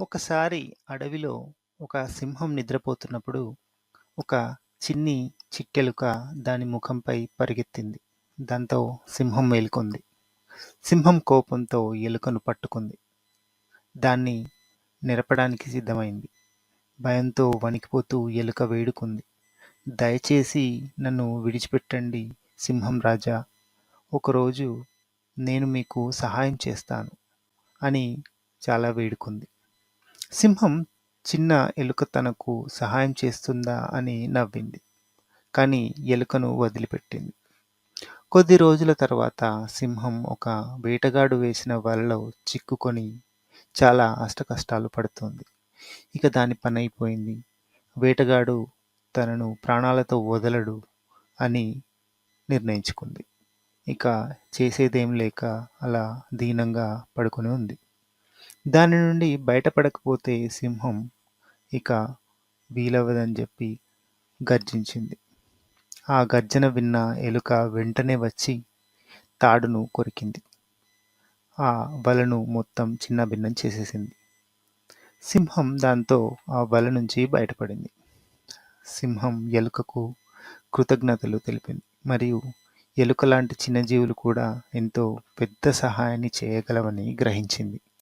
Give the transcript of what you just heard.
ఒకసారి అడవిలో ఒక సింహం నిద్రపోతున్నప్పుడు ఒక చిన్ని చిట్టెలుక దాని ముఖంపై పరిగెత్తింది. దాంతో సింహం మేల్కొంది. సింహం కోపంతో ఎలుకను పట్టుకుంది. దాన్ని నెరపడానికి సిద్ధమైంది. భయంతో వణికిపోతూ ఎలుక వేడుకుంది. దయచేసి నన్ను విడిచిపెట్టండి సింహం రాజా. ఒకరోజు నేను మీకు సహాయం చేస్తాను అని చాలా వేడుకుంది. సింహం చిన్న ఎలుక తనకు సహాయం చేస్తుందా అని నవ్వింది. కానీ ఎలుకను వదిలిపెట్టింది. కొద్ది రోజుల తర్వాత సింహం ఒక వేటగాడు వేసిన వలలో చిక్కుకొని చాలా అష్టకష్టాలు పడుతుంది. ఇక దాని పనైపోయింది. వేటగాడు తనను ప్రాణాలతో వదలడు అని నిర్ణయించుకుంది. ఇక చేసేదేం లేక అలా దీనంగా పడుకొని ఉంది. దాని నుండి బయటపడకపోతే సింహం ఇక వీలవ్వదని చెప్పి గర్జించింది. ఆ గర్జన విన్న ఎలుక వెంటనే వచ్చి తాడును కొరికింది. ఆ వలను మొత్తం చిన్నభిన్నం చేసేసింది. సింహం దాంతో ఆ వల నుంచి బయటపడింది. సింహం ఎలుకకు కృతజ్ఞతలు తెలిపింది. మరియు ఎలుక లాంటి చిన్న జీవులు కూడా ఎంతో పెద్ద సహాయాన్ని చేయగలవని గ్రహించింది.